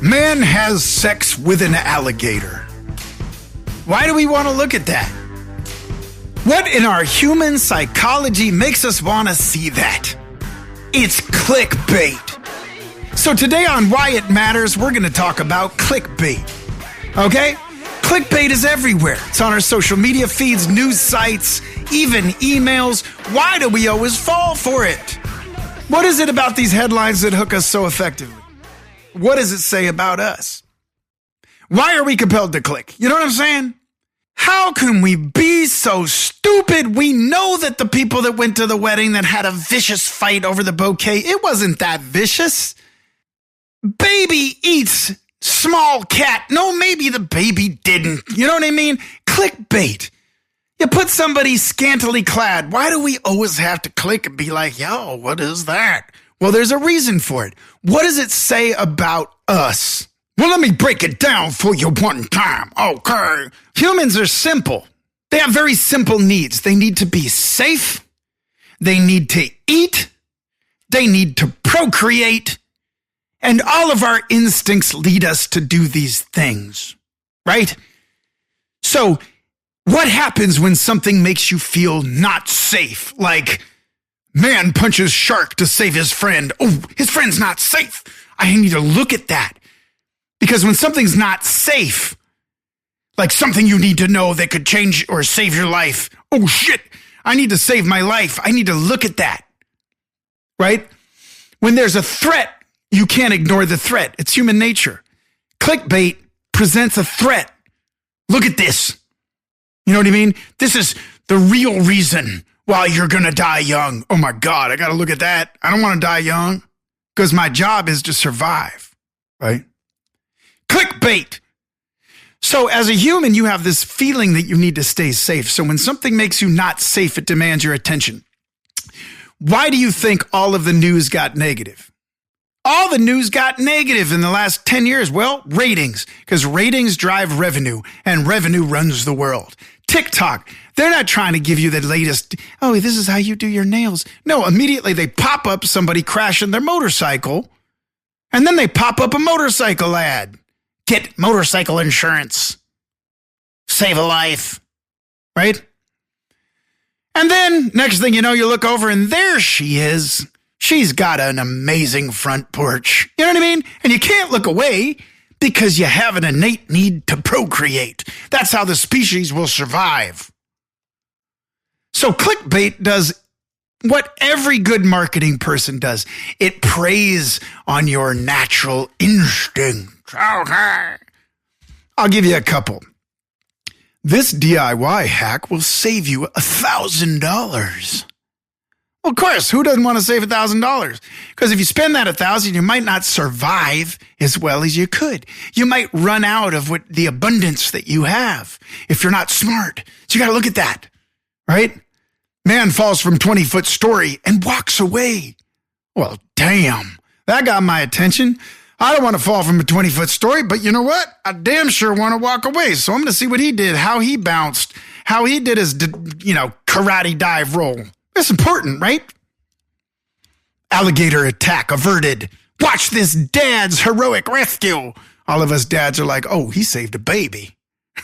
Man has sex with an alligator. Why do we want to look at that? What in our human psychology makes us want to see that? It's clickbait. So today on Why It Matters, we're going to talk about clickbait. Okay? Clickbait is everywhere. It's on our social media feeds, news sites, even emails. Why do we always fall for it? What is it about these headlines that hook us so effectively? What does it say about us? Why are we compelled to click? You know what I'm saying? How can we be so stupid? We know that the people that went to the wedding that had a vicious fight over the bouquet, it wasn't that vicious. Baby eats small cat. No, maybe the baby didn't. You know what I mean? Clickbait. You put somebody scantily clad. Why do we always have to click and be like, yo, what is that? Well, there's a reason for it. What does it say about us? Well, let me break it down for you one time. Okay. Humans are simple. They have very simple needs. They need to be safe. They need to eat. They need to procreate. And all of our instincts lead us to do these things, right? So what happens when something makes you feel not safe? Like, man punches shark to save his friend. Oh, his friend's not safe. I need to look at that. Because when something's not safe, like something you need to know that could change or save your life, oh shit, I need to save my life. I need to look at that, right? When there's a threat, you can't ignore the threat. It's human nature. Clickbait presents a threat. Look at this. You know what I mean? This is the real reason why you're going to die young. Oh my God, I got to look at that. I don't want to die young because my job is to survive, right? Clickbait. So as a human, you have this feeling that you need to stay safe. So when something makes you not safe, it demands your attention. Why do you think all of the news got negative? All the news got negative in the last 10 years. Well, ratings, because ratings drive revenue and revenue runs the world. TikTok, they're not trying to give you the latest, oh, this is how you do your nails. No, immediately they pop up somebody crashing their motorcycle and then they pop up a motorcycle ad. Get motorcycle insurance. Save a life. Right? And then, next thing you know, you look over and there she is. She's got an amazing front porch. You know what I mean? And you can't look away because you have an innate need to procreate. That's how the species will survive. So clickbait does what every good marketing person does. It preys on your natural instinct. Okay. I'll give you a couple. This DIY hack will save you $1,000. Well, of course, who doesn't want to save $1,000? Because if you spend that $1,000, you might not survive as well as you could. You might run out of the abundance that you have if you're not smart. So you got to look at that, right? Man falls from 20-foot story and walks away. Well, damn, that got my attention. I don't want to fall from a 20-foot story, but you know what? I damn sure want to walk away. So I'm going to see what he did, how he bounced, how he did his, karate dive roll. That's important, right? Alligator attack averted. Watch this dad's heroic rescue. All of us dads are like, oh, he saved a baby.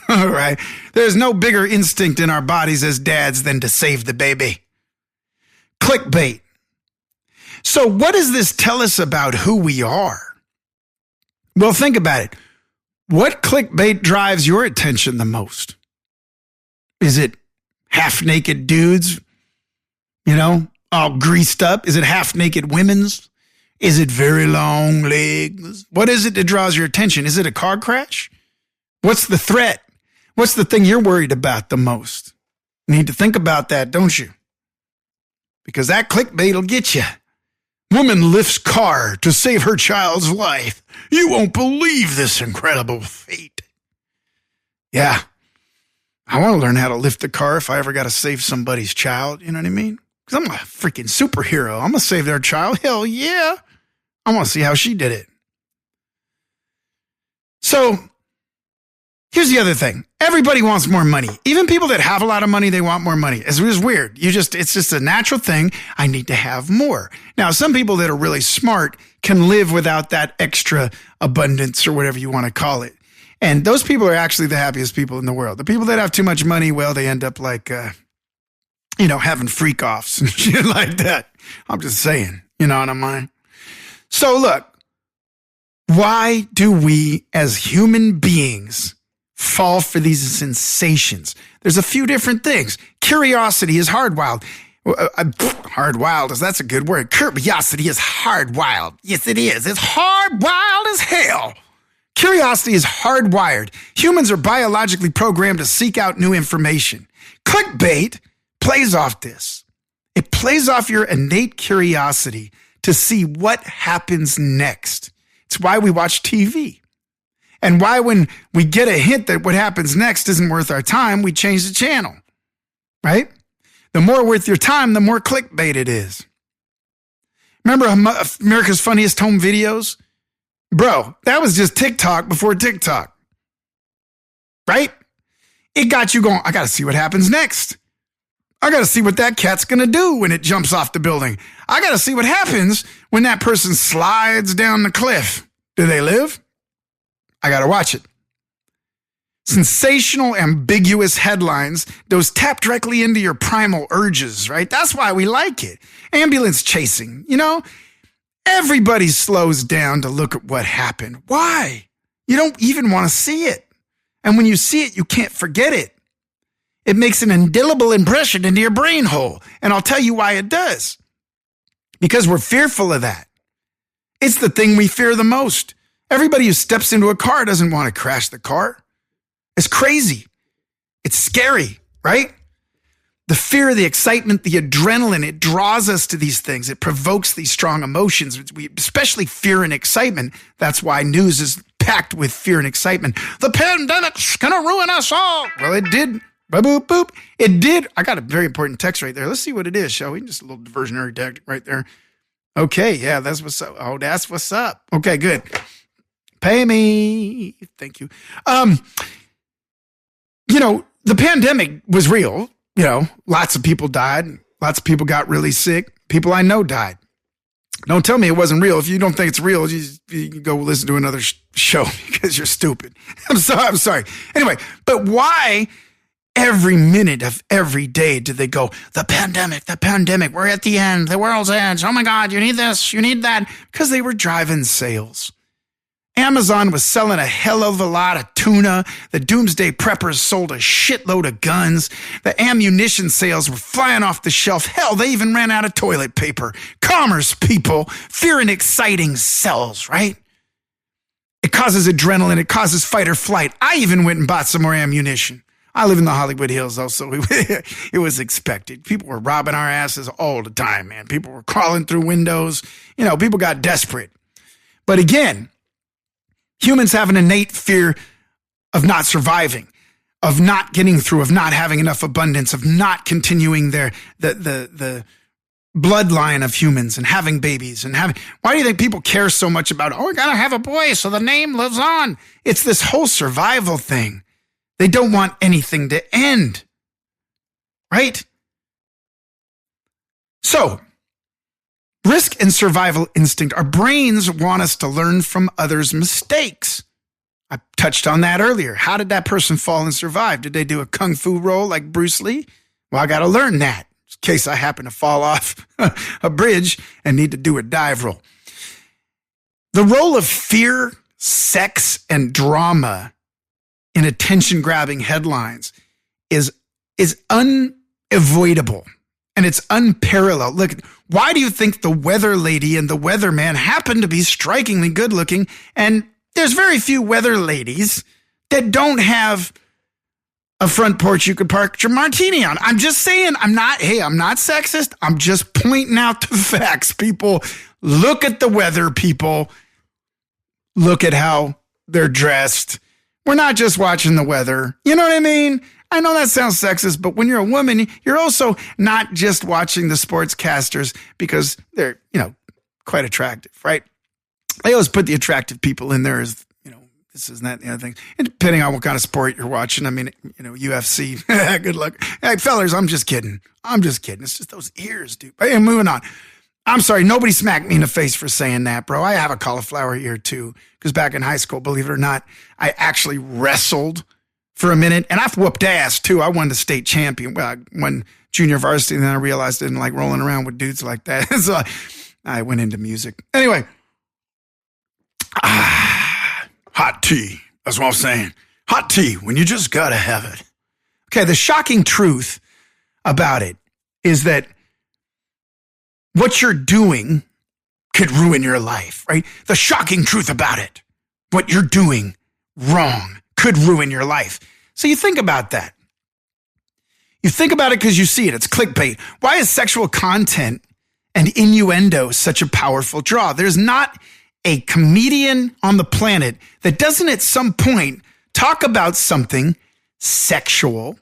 All right. There's no bigger instinct in our bodies as dads than to save the baby. Clickbait. So what does this tell us about who we are? Well, think about it. What clickbait drives your attention the most? Is it half-naked dudes, all greased up? Is it half-naked women's? Is it very long legs? What is it that draws your attention? Is it a car crash? What's the threat? What's the thing you're worried about the most? You need to think about that, don't you? Because that clickbait will get you. Woman lifts car to save her child's life. You won't believe this incredible feat. Yeah. I want to learn how to lift the car if I ever got to save somebody's child. You know what I mean? Because I'm a freaking superhero. I'm going to save their child. Hell yeah. I want to see how she did it. So here's Here's the other thing. Everybody wants more money. Even people that have a lot of money, they want more money. It's weird. It's just a natural thing. I need to have more. Now, some people that are really smart can live without that extra abundance or whatever you want to call it. And those people are actually the happiest people in the world. The people that have too much money, well, they end up like, having freak offs and shit like that. I'm just saying, you know what I mean? So look, why do we as human beings fall for these sensations? There's a few different things. Curiosity is hardwired. Hardwired, that's a good word. Curiosity is hardwired. Yes, it is. It's hardwired as hell. Curiosity is hardwired. Humans are biologically programmed to seek out new information. Clickbait plays off this. It plays off your innate curiosity to see what happens next. It's why we watch TV. And why when we get a hint that what happens next isn't worth our time, we change the channel, right? The more worth your time, the more clickbait it is. Remember America's Funniest Home Videos? Bro, that was just TikTok before TikTok, right? It got you going, I got to see what happens next. I got to see what that cat's going to do when it jumps off the building. I got to see what happens when that person slides down the cliff. Do they live? I got to watch it. Sensational, ambiguous headlines, those tap directly into your primal urges, right? That's why we like it. Ambulance chasing, everybody slows down to look at what happened. Why? You don't even want to see it. And when you see it, you can't forget it. It makes an indelible impression into your brain hole. And I'll tell you why it does. Because we're fearful of that. It's the thing we fear the most. Everybody who steps into a car doesn't want to crash the car. It's crazy. It's scary, right? The fear, the excitement, the adrenaline, it draws us to these things. It provokes these strong emotions, especially fear and excitement. That's why news is packed with fear and excitement. The pandemic's going to ruin us all. Well, it did. Boop, boop, boop. It did. I got a very important text right there. Let's see what it is, shall we? Just a little diversionary text right there. Okay, yeah, that's what's up. Oh, that's what's up. Okay, good. Pay me. Thank you. The pandemic was real. Lots of people died. Lots of people got really sick. People I know died. Don't tell me it wasn't real. If you don't think it's real, you can go listen to another show because you're stupid. I'm sorry. Anyway, but why every minute of every day do they go, the pandemic, we're at the end, the world's end. Oh my God, you need this, you need that. Because they were driving sales. Amazon was selling a hell of a lot of tuna. The doomsday preppers sold a shitload of guns. The ammunition sales were flying off the shelf. Hell, they even ran out of toilet paper. Commerce, people. Fear and exciting sells, right? It causes adrenaline. It causes fight or flight. I even went and bought some more ammunition. I live in the Hollywood Hills, though, so it was expected. People were robbing our asses all the time, man. People were crawling through windows. People got desperate. But again, humans have an innate fear of not surviving, of not getting through, of not having enough abundance, of not continuing the bloodline of humans and having babies and having. Why do you think people care so much about, we gotta have a boy so the name lives on? It's this whole survival thing. They don't want anything to end, right? So, risk and survival instinct. Our brains want us to learn from others' mistakes. I touched on that earlier. How did that person fall and survive? Did they do a kung fu roll like Bruce Lee? Well, I got to learn that in case I happen to fall off a bridge and need to do a dive roll. The role of fear, sex, and drama in attention-grabbing headlines is unavoidable. And it's unparalleled. Look, why do you think the weather lady and the weatherman happen to be strikingly good looking? And there's very few weather ladies that don't have a front porch you could park your martini on. I'm just saying, I'm not sexist. I'm just pointing out the facts. People, look at the weather, people. Look at how they're dressed. We're not just watching the weather. You know what I mean? I know that sounds sexist, but when you're a woman, you're also not just watching the sportscasters because they're, quite attractive, right? They always put the attractive people in there as, this isn't that, the other thing. And depending on what kind of sport you're watching, I mean, UFC, good luck. Hey, fellas, I'm just kidding. It's just those ears, dude. Hey, moving on. I'm sorry, nobody smacked me in the face for saying that, bro. I have a cauliflower ear, too, because back in high school, believe it or not, I actually wrestled for a minute, and I've whooped ass, too. I won the state champion. Well, I won junior varsity, and then I realized I didn't like rolling around with dudes like that, so I went into music. Anyway, hot tea. That's what I'm saying. Hot tea, when you just gotta have it. Okay, the shocking truth about it is that what you're doing could ruin your life, right? The shocking truth about it, what you're doing wrong could ruin your life. So you think about that. You think about it because you see it. It's clickbait. Why is sexual content and innuendo such a powerful draw? There's not a comedian on the planet that doesn't at some point talk about something sexual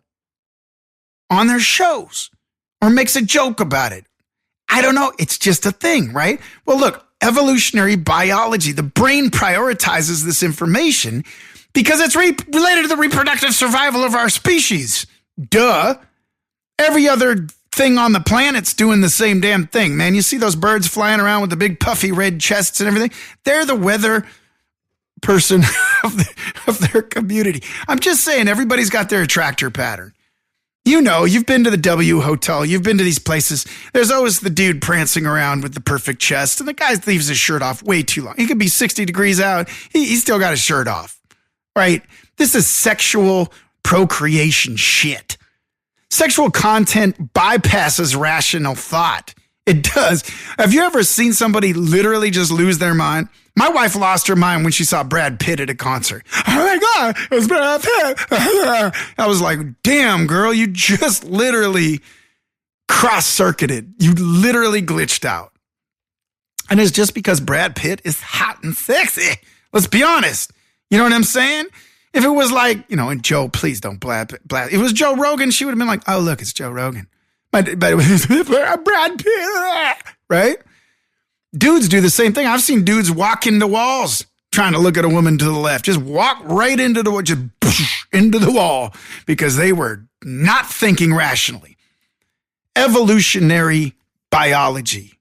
on their shows or makes a joke about it. I don't know. It's just a thing, right? Well, look, evolutionary biology, the brain prioritizes this information because it's related to the reproductive survival of our species. Duh. Every other thing on the planet's doing the same damn thing, man. You see those birds flying around with the big puffy red chests and everything? They're the weather person of their community. I'm just saying, everybody's got their attractor pattern. You know, you've been to the W Hotel. You've been to these places. There's always the dude prancing around with the perfect chest, and the guy leaves his shirt off way too long. He could be 60 degrees out. He's still got his shirt off, right? This is sexual procreation shit. Sexual content bypasses rational thought. It does. Have you ever seen somebody literally just lose their mind? My wife lost her mind when she saw Brad Pitt at a concert. Oh my God, it was Brad Pitt. I was like, damn, girl, you just literally cross-circuited. You literally glitched out. And it's just because Brad Pitt is hot and sexy. Let's be honest. You know what I'm saying? If it was like, and Joe, please don't blab. If it was Joe Rogan, she would have been like, oh, look, it's Joe Rogan. But it was Brad Pitt, right? Dudes do the same thing. I've seen dudes walk into walls trying to look at a woman to the left. Just walk right into the wall, just into the wall because they were not thinking rationally. Evolutionary biology.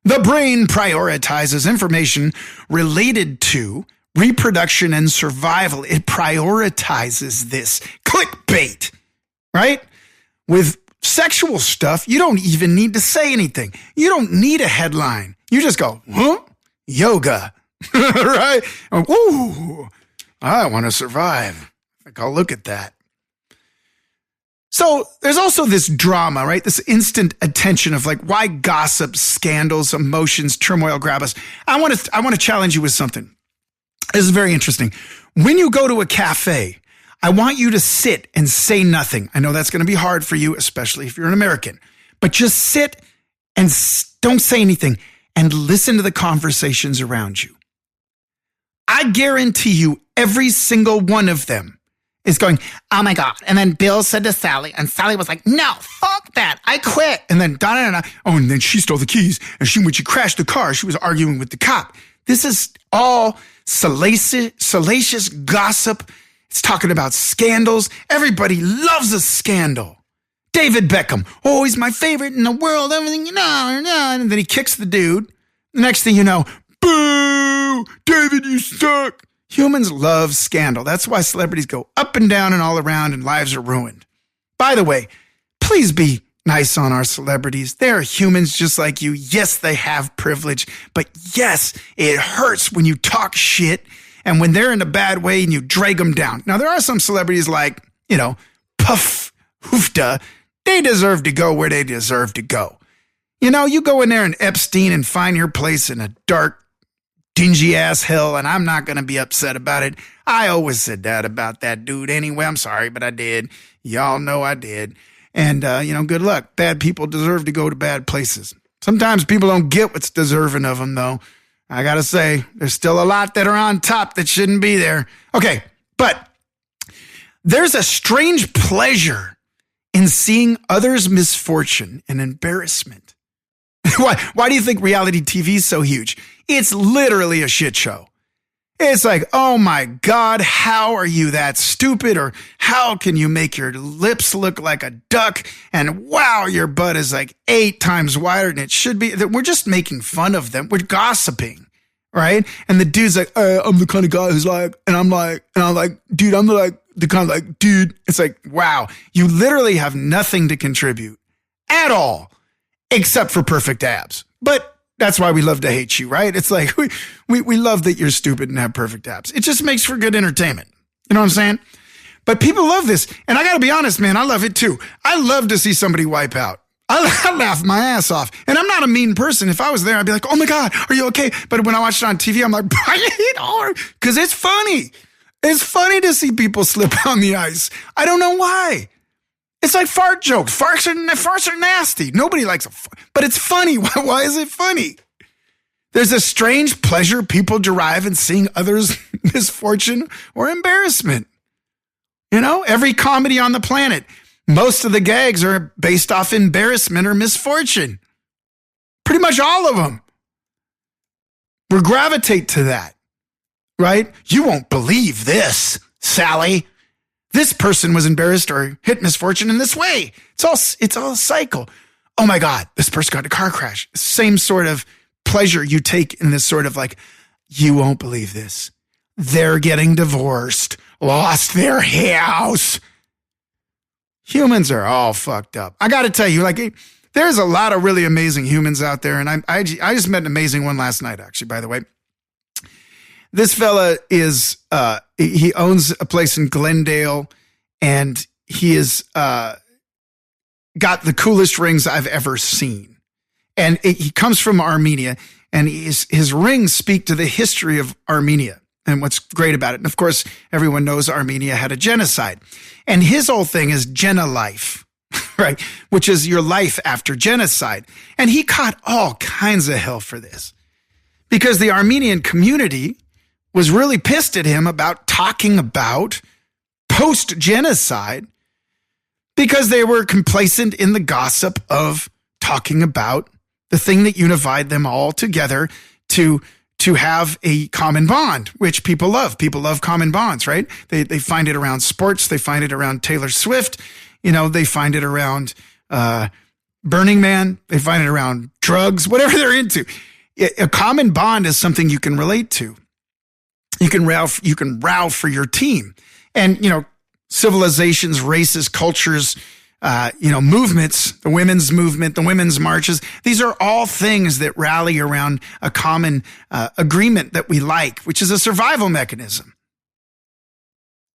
The brain prioritizes information related to reproduction and survival. It prioritizes this. Clickbait, right? With sexual stuff, you don't even need to say anything. You don't need a headline. You just go, huh? Yoga, right? Ooh, I want to survive. I think I'll look at that. So there's also this drama, right? This instant attention of like why gossip, scandals, emotions, turmoil grab us. I want to challenge you with something. This is very interesting. When you go to a cafe, I want you to sit and say nothing. I know that's going to be hard for you, especially if you're an American, but just sit and don't say anything and listen to the conversations around you. I guarantee you every single one of them is going, oh my God. And then Bill said to Sally, and Sally was like, no, fuck that. I quit. And then Donna, oh, and then she stole the keys. And when she crashed the car, she was arguing with the cop. This is all salacious gossip. It's talking about scandals. Everybody loves a scandal. David Beckham. Oh, he's my favorite in the world. Everything, and then he kicks the dude. The next thing you know, boo, David, you suck. Humans love scandal. That's why celebrities go up and down and all around and lives are ruined. By the way, please be nice on our celebrities. They're humans just like you. Yes, they have privilege, but yes, it hurts when you talk shit and when they're in a bad way and you drag them down. Now, there are some celebrities like, Puff, Hoofda. They deserve to go where they deserve to go. You go in there and Epstein and find your place in a dark, dingy ass hell, and I'm not going to be upset about it. I always said that about that dude anyway. I'm sorry, but I did. Y'all know I did. And, good luck. Bad people deserve to go to bad places. Sometimes people don't get what's deserving of them, though. I got to say, there's still a lot that are on top that shouldn't be there. Okay, but there's a strange pleasure in seeing others' misfortune and embarrassment. Why do you think reality TV is so huge? It's literally a shit show. It's like, oh my God, how are you that stupid? Or how can you make your lips look like a duck? And wow, your butt is like 8 times wider than it should be. We're just making fun of them. We're gossiping, right? And the dude's like, I'm the kind of guy who's like, and I'm like, dude, I'm the kind of like, dude. It's like, wow, you literally have nothing to contribute at all, except for perfect abs. But that's why we love to hate you, right? It's like, we love that you're stupid and have perfect abs. It just makes for good entertainment. You know what I'm saying? But people love this. And I got to be honest, man, I love it too. I love to see somebody wipe out. I laugh my ass off. And I'm not a mean person. If I was there, I'd be like, oh my God, are you okay? But when I watch it on TV, I'm like, I hate hard because it's funny. It's funny to see people slip on the ice. I don't know why. It's like fart jokes. Farts are nasty. Nobody likes a fart, but it's funny. Why is it funny? There's a strange pleasure people derive in seeing others' misfortune or embarrassment. You know, every comedy on the planet, most of the gags are based off embarrassment or misfortune. Pretty much all of them. We gravitate to that, right? You won't believe this, Sally. This person was embarrassed or hit misfortune in this way. It's all a cycle. Oh my God, this person got in a car crash. Same sort of pleasure you take in this sort of like, you won't believe this. They're getting divorced, lost their house. Humans are all fucked up. I got to tell you, like, there's a lot of really amazing humans out there. And I just met an amazing one last night, actually, by the way. This fella is, he owns a place in Glendale, and he is got the coolest rings I've ever seen. And he comes from Armenia, and his rings speak to the history of Armenia and what's great about it. And of course, everyone knows Armenia had a genocide. And his whole thing is Genolife, right? Which is your life after genocide. And he caught all kinds of hell for this because the Armenian community was really pissed at him about talking about post-genocide because they were complacent in the gossip of talking about the thing that unified them all together to have a common bond, which people love. People love common bonds, right? They find it around sports. They find it around Taylor Swift. You know, they find it around Burning Man. They find it around drugs, whatever they're into. A common bond is something you can relate to. You can row for your team. And, you know, civilizations, races, cultures, movements, the women's movement, the women's marches. These are all things that rally around a common agreement that we like, which is a survival mechanism.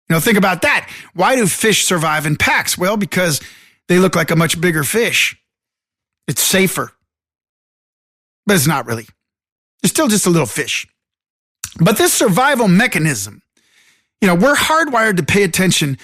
You know, think about that. Why do fish survive in packs? Well, because they look like a much bigger fish. It's safer. But it's not really. It's still just a little fish. But this survival mechanism, you know, we're hardwired to pay attention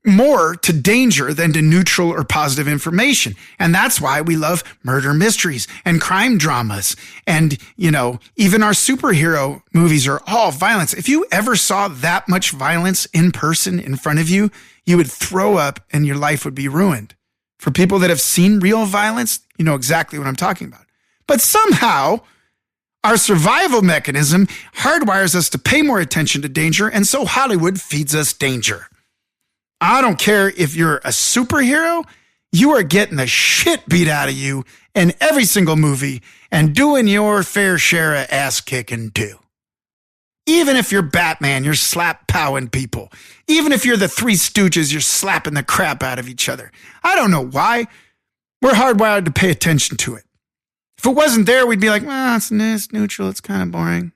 more to danger than to neutral or positive information. And that's why we love murder mysteries and crime dramas. And, you know, even our superhero movies are all violence. If you ever saw that much violence in person in front of you, you would throw up and your life would be ruined. For people that have seen real violence, you know exactly what I'm talking about. But somehow our survival mechanism hardwires us to pay more attention to danger, and so Hollywood feeds us danger. I don't care if you're a superhero, you are getting the shit beat out of you in every single movie and doing your fair share of ass kicking too. Even if you're Batman, you're slap powing people. Even if you're the Three Stooges, you're slapping the crap out of each other. I don't know why. We're hardwired to pay attention to it. If it wasn't there, we'd be like, well, it's neutral. It's kind of boring.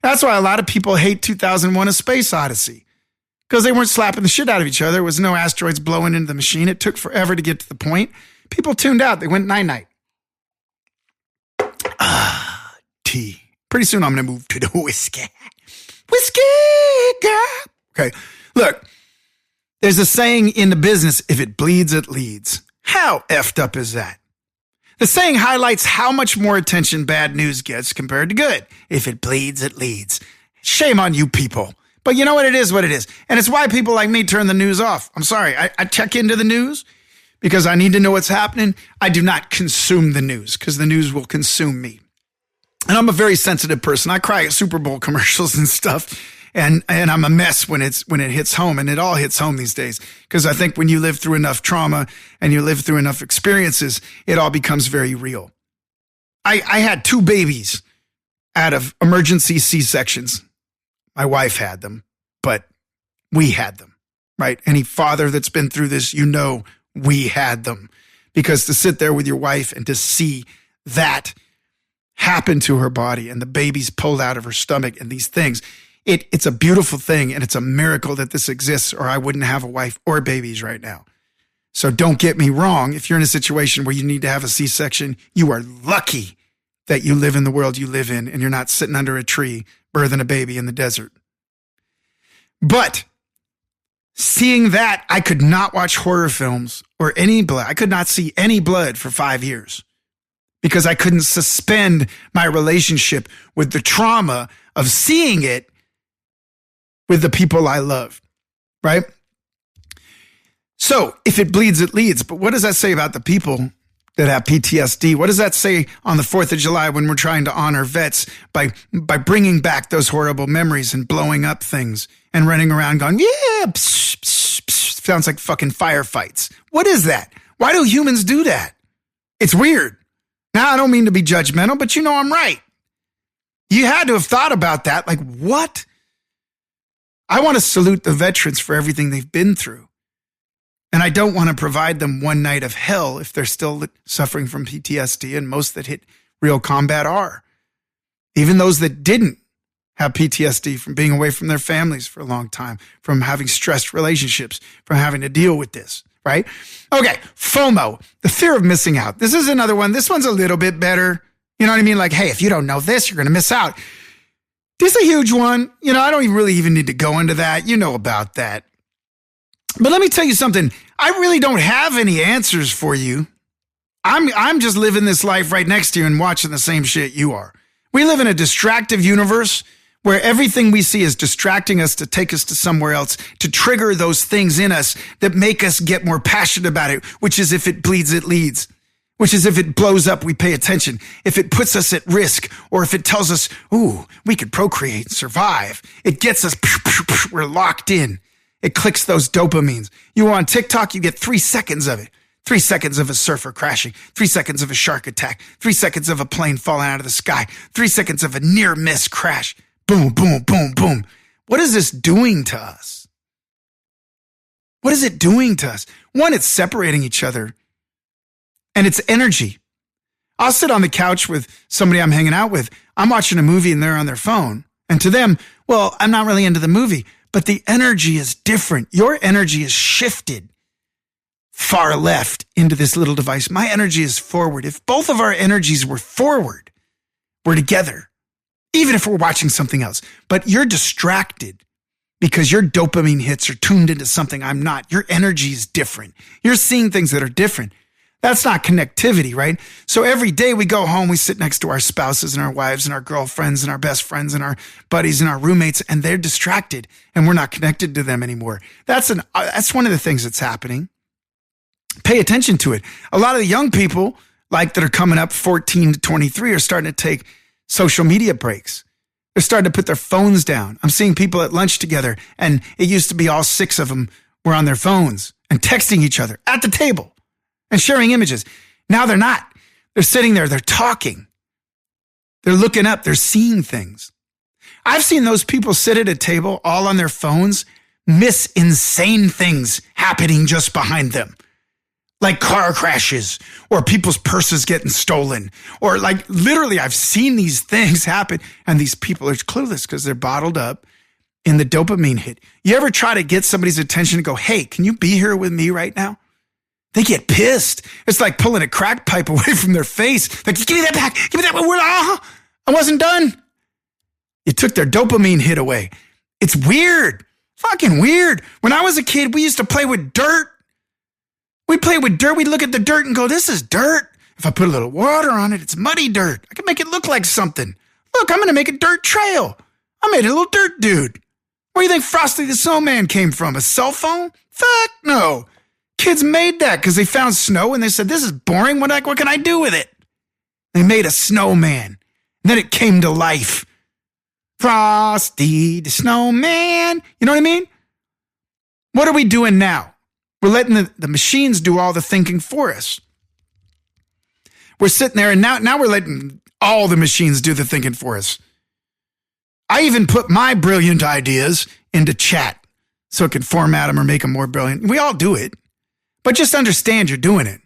That's why a lot of people hate 2001: A Space Odyssey. Because they weren't slapping the shit out of each other. There was no asteroids blowing into the machine. It took forever to get to the point. People tuned out. They went night-night. Tea. Pretty soon I'm going to move to the whiskey. Whiskey, girl. Okay, look. There's a saying in the business, if it bleeds, it leads. How effed up is that? The saying highlights how much more attention bad news gets compared to good. If it bleeds, it leads. Shame on you people. But you know what? It is what it is. And it's why people like me turn the news off. I'm sorry. I check into the news because I need to know what's happening. I do not consume the news because the news will consume me. And I'm a very sensitive person. I cry at Super Bowl commercials and stuff. And I'm a mess when it hits home, and it all hits home these days. Because I think when you live through enough trauma and you live through enough experiences, it all becomes very real. I had 2 babies out of emergency C-sections. My wife had them, but we had them, right? Any father that's been through this, we had them. Because to sit there with your wife and to see that happen to her body and the babies pulled out of her stomach and these things, it's a beautiful thing, and it's a miracle that this exists, or I wouldn't have a wife or babies right now. So don't get me wrong. If you're in a situation where you need to have a C-section, you are lucky that you live in the world you live in and you're not sitting under a tree birthing a baby in the desert. But seeing that, I could not watch horror films or any blood. I could not see any blood for 5 years because I couldn't suspend my relationship with the trauma of seeing it with the people I loved, right? So if it bleeds, it leads. But what does that say about the people that have PTSD? What does that say on the 4th of July when we're trying to honor vets by bringing back those horrible memories and blowing up things and running around going, yeah, psh, psh, psh, sounds like fucking firefights. What is that? Why do humans do that? It's weird. Now, I don't mean to be judgmental, but I'm right. You had to have thought about that. Like, what? I want to salute the veterans for everything they've been through. And I don't want to provide them one night of hell if they're still suffering from PTSD, and most that hit real combat are. Even those that didn't have PTSD from being away from their families for a long time, from having stressed relationships, from having to deal with this, right? Okay, FOMO, the fear of missing out. This is another one. This one's a little bit better. You know what I mean? Like, hey, if you don't know this, you're going to miss out. This is a huge one. I don't even need to go into that. You know about that. But let me tell you something. I really don't have any answers for you. I'm just living this life right next to you and watching the same shit you are. We live in a distractive universe where everything we see is distracting us to take us to somewhere else, to trigger those things in us that make us get more passionate about it, which is if it bleeds, it leads. Which is if it blows up, we pay attention. If it puts us at risk, or if it tells us, ooh, we could procreate and survive, it gets us, we're locked in. It clicks those dopamines. You are on TikTok, you get 3 seconds of it. 3 seconds of a surfer crashing, 3 seconds of a shark attack, 3 seconds of a plane falling out of the sky, 3 seconds of a near miss crash. Boom, boom, boom, boom. What is this doing to us? What is it doing to us? One, it's separating each other. And it's energy. I'll sit on the couch with somebody I'm hanging out with. I'm watching a movie and they're on their phone. And to them, well, I'm not really into the movie. But the energy is different. Your energy is shifted far left into this little device. My energy is forward. If both of our energies were forward, we're together, even if we're watching something else. But you're distracted because your dopamine hits are tuned into something I'm not. Your energy is different. You're seeing things that are different. That's not connectivity, right? So every day we go home, we sit next to our spouses and our wives and our girlfriends and our best friends and our buddies and our roommates, and they're distracted and we're not connected to them anymore. That's one of the things that's happening. Pay attention to it. A lot of the young people that are coming up 14 to 23 are starting to take social media breaks. They're starting to put their phones down. I'm seeing people at lunch together, and it used to be all 6 of them were on their phones and texting each other at the table and sharing images. Now they're not. They're sitting there. They're talking. They're looking up. They're seeing things. I've seen those people sit at a table all on their phones, miss insane things happening just behind them. Like car crashes or people's purses getting stolen. Or literally I've seen these things happen, and these people are clueless because they're bottled up in the dopamine hit. You ever try to get somebody's attention and go, hey, can you be here with me right now? They get pissed. It's like pulling a crack pipe away from their face. Like, give me that back. Give me that. I wasn't done. You took their dopamine hit away. It's weird. Fucking weird. When I was a kid, we used to play with dirt. We played with dirt. We'd look at the dirt and go, this is dirt. If I put a little water on it, it's muddy dirt. I can make it look like something. Look, I'm going to make a dirt trail. I made a little dirt dude. Where do you think Frosty the Snowman came from? A cell phone? Fuck no. Kids made that because they found snow and they said, this is boring. What can I do with it? They made a snowman. And then it came to life. Frosty the Snowman. You know what I mean? What are we doing now? We're letting the machines do all the thinking for us. We're sitting there and now we're letting all the machines do the thinking for us. I even put my brilliant ideas into chat so it can format them or make them more brilliant. We all do it, but just understand you're doing it.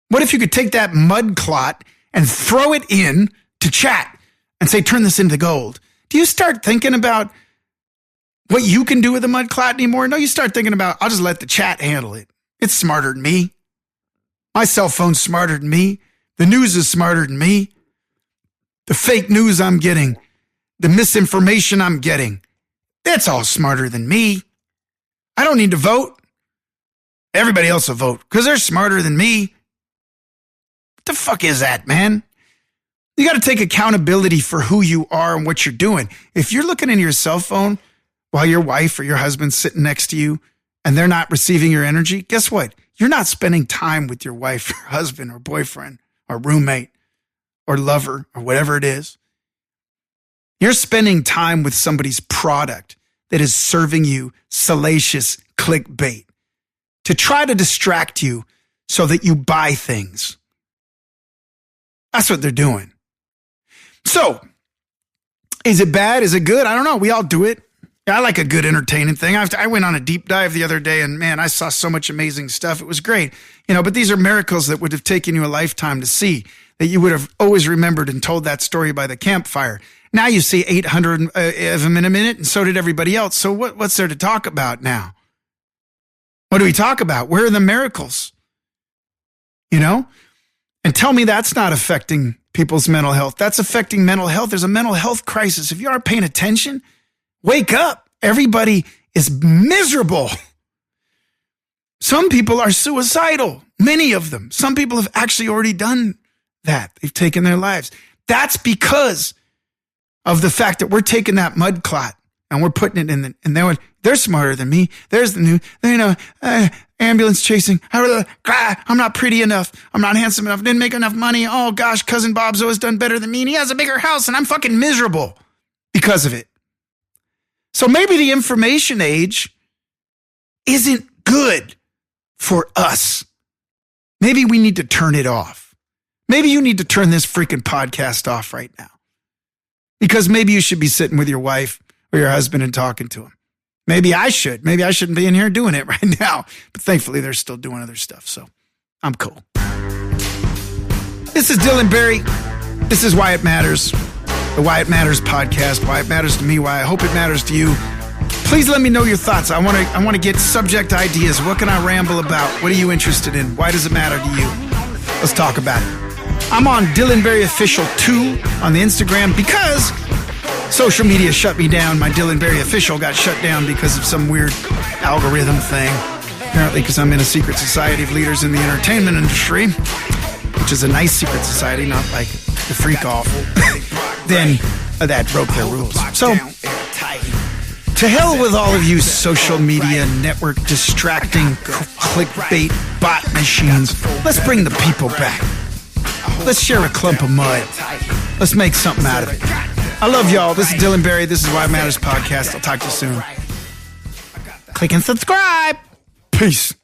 What if you could take that mud clot and throw it in to chat and say, turn this into gold? Do you start thinking about what you can do with a mud clot anymore? No, you start thinking about, I'll just let the chat handle it. It's smarter than me. My cell phone's smarter than me. The news is smarter than me. The fake news I'm getting, the misinformation I'm getting, it's all smarter than me. I don't need to vote. Everybody else will vote because they're smarter than me. What the fuck is that, man? You got to take accountability for who you are and what you're doing. If you're looking in your cell phone while your wife or your husband's sitting next to you and they're not receiving your energy, guess what? You're not spending time with your wife or husband or boyfriend or roommate or lover or whatever it is. You're spending time with somebody's product that is serving you salacious clickbait to try to distract you so that you buy things. That's what they're doing. So, is it bad? Is it good? I don't know. We all do it. I like a good entertaining thing. I went on a deep dive the other day and man, I saw so much amazing stuff. It was great. But these are miracles that would have taken you a lifetime to see, that you would have always remembered and told that story by the campfire. Now you see 800 of them in a minute, and so did everybody else. So what's there to talk about now? What do we talk about? Where are the miracles? And tell me that's not affecting people's mental health. That's affecting mental health. There's a mental health crisis. If you aren't paying attention, wake up. Everybody is miserable. Some people are suicidal. Many of them. Some people have actually already done that. They've taken their lives. That's because of the fact that we're taking that mud clot and we're putting it in and they're smarter than me. There's the new, ambulance chasing. I'm not pretty enough. I'm not handsome enough. Didn't make enough money. Oh gosh, cousin Bob's always done better than me. And he has a bigger house and I'm fucking miserable because of it. So maybe the information age isn't good for us. Maybe we need to turn it off. Maybe you need to turn this freaking podcast off right now. Because maybe you should be sitting with your wife or your husband and talking to them. Maybe I should. Maybe I shouldn't be in here doing it right now. But thankfully, they're still doing other stuff. So I'm cool. This is Dylan Barry. This is Why It Matters. The Why It Matters podcast. Why it matters to me. Why I hope it matters to you. Please let me know your thoughts. I want to get subject ideas. What can I ramble about? What are you interested in? Why does it matter to you? Let's talk about it. I'm on Dylan Barry Official 2 on the Instagram because social media shut me down. My Dylan Barry Official got shut down because of some weird algorithm thing. Apparently because I'm in a secret society of leaders in the entertainment industry, which is a nice secret society, not like the freak off. Then that broke their rules. So, to hell with all of you social media network distracting clickbait bot machines. Let's bring the people back. Let's share a clump of mud. Let's make something out of it. I love y'all. This is Dylan Barry. This is Why It Matters podcast. I'll talk to you soon. Click and subscribe. Peace.